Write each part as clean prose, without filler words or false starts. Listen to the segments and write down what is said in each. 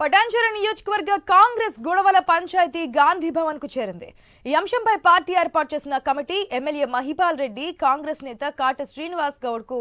పటాన్చెరు నియోజకవర్గ కాంగ్రెస్ గొడవల పంచాయతీ గాంధీ భవన్ కు చేరింది. ఈ అంశంపై పార్టీ ఏర్పాటు చేసిన కమిటీ ఎమ్మెల్యే మహిపాల్ రెడ్డి కాంగ్రెస్ నేత కాట శ్రీనివాస్ గౌడ్ కు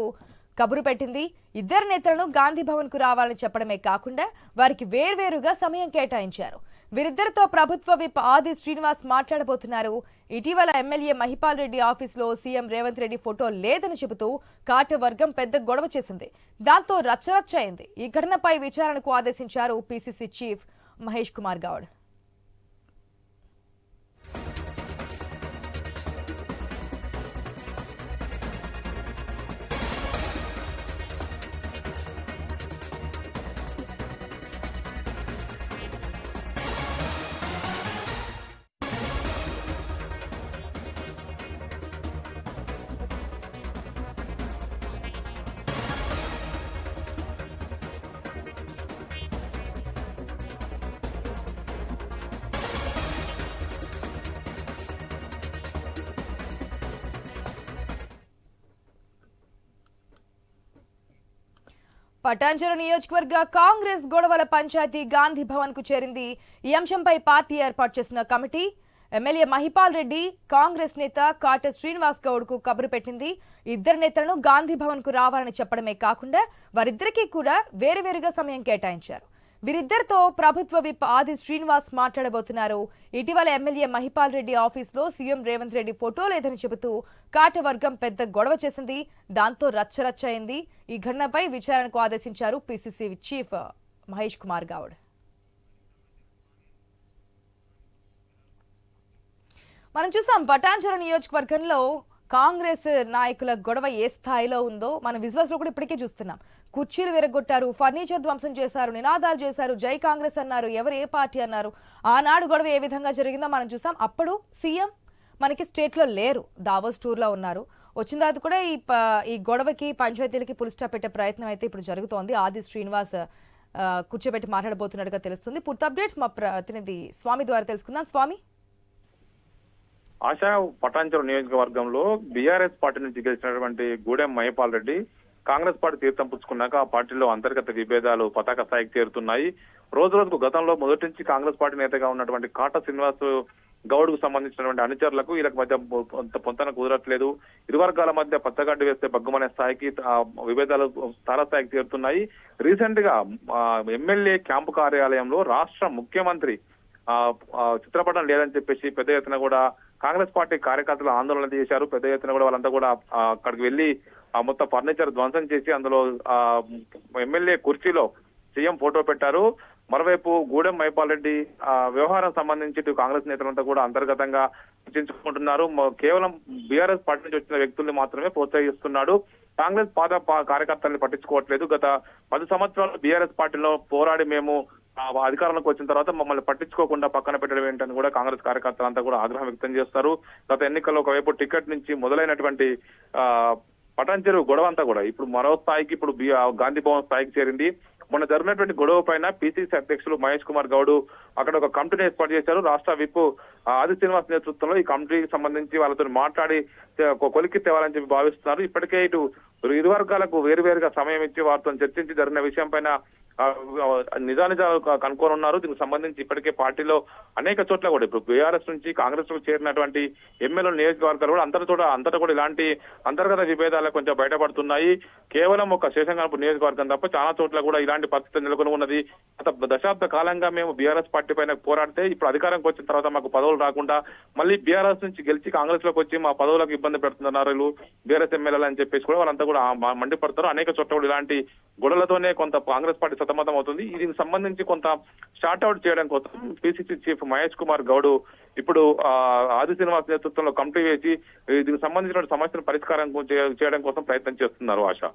కబురు పెట్టింది. ఇద్దరు నేతలను గాంధీ భవన్ కు రావాలని చెప్పడమే కాకుండా వారికి వేర్వేరుగా సమయం కేటాయించారు. వీరిద్దరితో ప్రభుత్వ విప్ ఆది శ్రీనివాస్ మాట్లాడబోతున్నారు. ఇటీవల ఎమ్మెల్యే మహిపాల్ రెడ్డి ఆఫీసులో సీఎం రేవంత్ రెడ్డి ఫోటో లేదని చెబుతూ కాట వర్గం పెద్ద గొడవ చేసింది. దాంతో రచ్చరచ్చ అయింది. ఈ ఘటనపై విచారణకు ఆదేశించారు పీసీసీ చీఫ్ మహేష్ కుమార్ గౌడ్. పటాన్చెరు నియోజకవర్గ కాంగ్రెస్ గొడవల పంచాయతీ గాంధీ భవన్ కు చేరింది. ఈ అంశంపై పార్టీ ఏర్పాటు చేసిన కమిటీ ఎమ్మెల్యే మహిపాల్ రెడ్డి కాంగ్రెస్ నేత కాట శ్రీనివాస్ గౌడ్ కు కబురు పెట్టింది. ఇద్దరు నేతలను గాంధీ భవన్ కు రావాలని చెప్పడమే కాకుండా వారిద్దరికీ కూడా వేరువేరుగా సమయం కేటాయించారు. వీరిద్దరితో ప్రభుత్వ విప్ ఆది శ్రీనివాస్ మాట్లాడబోతున్నారు. ఇటీవల ఎమ్మెల్యే మహిపాల్ రెడ్డి ఆఫీసులో సీఎం రేవంత్ రెడ్డి ఫోటో లేదని చెబుతూ కాట వర్గం పెద్ద గొడవ చేసింది. దాంతో రచ్చరచ్చ అయింది. ఈ ఘటనపై విచారణకు ఆదేశించారు పీసీసీ చీఫ్ మహేష్ కుమార్ గౌడ్. మనం చూసాం పటాన్చెరు నియోజకవర్గంలో కాంగ్రెస్ నాయకుల గొడవ ఏ స్థాయిలో ఉందో మనం విజువల్స్ లో కూడా ఇప్పటికే చూస్తున్నాం. కుర్చీలు విరగొట్టారు, ఫర్నిచర్ ధ్వంసం చేశారు, నినాదాలు చేశారు, జై కాంగ్రెస్ అన్నారు, ఎవరు ఏ పార్టీ అన్నారు. ఆనాడు గొడవ ఏ విధంగా జరిగిందో మనం చూసాం. అప్పుడు సీఎం మనకి స్టేట్ లో లేరు, దావోస్ టూర్ లో ఉన్నారు. వచ్చిన తర్వాత కూడా ఈ గొడవకి పంచాయతీలకి పుల్ స్టాప్ పెట్టే ప్రయత్నం అయితే ఇప్పుడు జరుగుతోంది. ఆది శ్రీనివాస్ కూర్చోబెట్టి మాట్లాడబోతున్నట్టుగా తెలుస్తుంది. పూర్తి అప్డేట్స్ మా ప్రతినిధి స్వామి ద్వారా తెలుసుకుందాం. స్వామి, ఆశా పటాన్చెరు నియోజకవర్గంలో బీఆర్ఎస్ పార్టీ నుంచి గెలిచినటువంటి గూడెం మహిపాల్ రెడ్డి కాంగ్రెస్ పార్టీ తీర్థం పుచ్చుకున్నాక ఆ పార్టీలో అంతర్గత విభేదాలు పతాక స్థాయికి చేరుతున్నాయి. రోజు రోజుకు గతంలో మొదటి నుంచి కాంగ్రెస్ పార్టీ నేతగా ఉన్నటువంటి కాట శ్రీనివాస్ గౌడ్ కు సంబంధించినటువంటి అనుచరులకు వీళ్ళకి మధ్య పొంతన కుదరట్లేదు. ఇరు వర్గాల మధ్య పచ్చగడ్డి వేస్తే బగ్గుమనే స్థాయికి విభేదాలు తారస్థాయికి చేరుతున్నాయి. రీసెంట్ గా ఎమ్మెల్యే క్యాంపు కార్యాలయంలో రాష్ట్ర ముఖ్యమంత్రి చిత్రపటం లేదని చెప్పేసి పెద్ద ఎత్తున కూడా కాంగ్రెస్ పార్టీ కార్యకర్తలు ఆందోళన చేశారు. పెద్ద ఎత్తున కూడా వాళ్ళంతా కూడా అక్కడికి వెళ్లి మొత్తం ఫర్నిచర్ ధ్వంసం చేసి అందులో ఎమ్మెల్యే కుర్చీలో సీఎం ఫోటో పెట్టారు. మరోవైపు గూడెం మహిపాల్ రెడ్డి వ్యవహారం సంబంధించి కాంగ్రెస్ నేతలంతా కూడా అంతర్గతంగా చర్చించుకుంటున్నారు. కేవలం బీఆర్ఎస్ పార్టీ నుంచి వచ్చిన వ్యక్తుల్ని మాత్రమే ప్రోత్సహిస్తున్నాడు. కాంగ్రెస్ కార్యకర్తల్ని పట్టించుకోవట్లేదు. గత 10 సంవత్సరాలు బీఆర్ఎస్ పార్టీలో పోరాడి మేము అధికారంలోకి వచ్చిన తర్వాత మమ్మల్ని పట్టించుకోకుండా పక్కన పెట్టడం ఏంటని కూడా కాంగ్రెస్ కార్యకర్తలంతా కూడా ఆగ్రహం వ్యక్తం చేస్తారు. గత ఎన్నికల్లో ఒకవైపు టికెట్ నుంచి మొదలైనటువంటి పటాన్చెరు గొడవ అంతా కూడా ఇప్పుడు మరో స్థాయికి ఇప్పుడు గాంధీ భవన్ స్థాయికి చేరింది. మొన్న జరిగినటువంటి గొడవ పైన పీసీసీ అధ్యక్షులు మహేష్ కుమార్ గౌడ్ అక్కడ ఒక కమిటీని ఏర్పాటు చేశారు. రాష్ట్ర విప్ ఆది శ్రీనివాస్ నేతృత్వంలో ఈ కమిటీకి సంబంధించి వాళ్ళతో మాట్లాడి కొలికి తేవాలని చెప్పి భావిస్తున్నారు. ఇప్పటికే ఇటు ఇరు వర్గాలకు వేరువేరుగా సమయం ఇచ్చి వారితో చర్చించి జరిగిన విషయం పైన నిజానిజాలు కనుక్కోనున్నారు. దీనికి సంబంధించి ఇప్పటికే పార్టీలో అనేక చోట్ల కూడా ఇప్పుడు బీఆర్ఎస్ నుంచి కాంగ్రెస్ లో చేరినటువంటి ఎమ్మెల్యేల నియోజకవర్గాలు కూడా అంతటా కూడా ఇలాంటి అంతర్గత విభేదాలు కొంచెం బయటపడుతున్నాయి. కేవలం ఒక శేషంగానపూర్ నియోజకవర్గం తప్ప చాలా చోట్ల కూడా ఇలాంటి పరిస్థితి నెలకొని ఉన్నది. గత దశాబ్ద కాలంగా మేము బీఆర్ఎస్ పార్టీ పైన పోరాడితే ఇప్పుడు అధికారంకి వచ్చిన తర్వాత మాకు పదవులు రాకుండా మళ్ళీ బీఆర్ఎస్ నుంచి గెలిచి కాంగ్రెస్ లోకి వచ్చి మా పదవులకు ఇబ్బంది పెడుతున్నారు బీఆర్ఎస్ ఎమ్మెల్యేలు అని చెప్పేసి కూడా వాళ్ళంతా కూడా మండిపడతారు. అనేక చోట్ల కూడా ఇలాంటి గొడవలతోనే కొంత కాంగ్రెస్ పార్టీ సతమతం అవుతుంది. దీనికి సంబంధించి కొంత షార్ట్ అవుట్ చేయడం కోసం పీసీసీ చీఫ్ మహేష్ కుమార్ గౌడ్ ఇప్పుడు ఆది శ్రీనివాస్ నేతృత్వంలో కమిటీ వేసి దీనికి సంబంధించిన సమస్యను పరిష్కారం చేయడం కోసం ప్రయత్నం చేస్తున్నారు. ఆశ.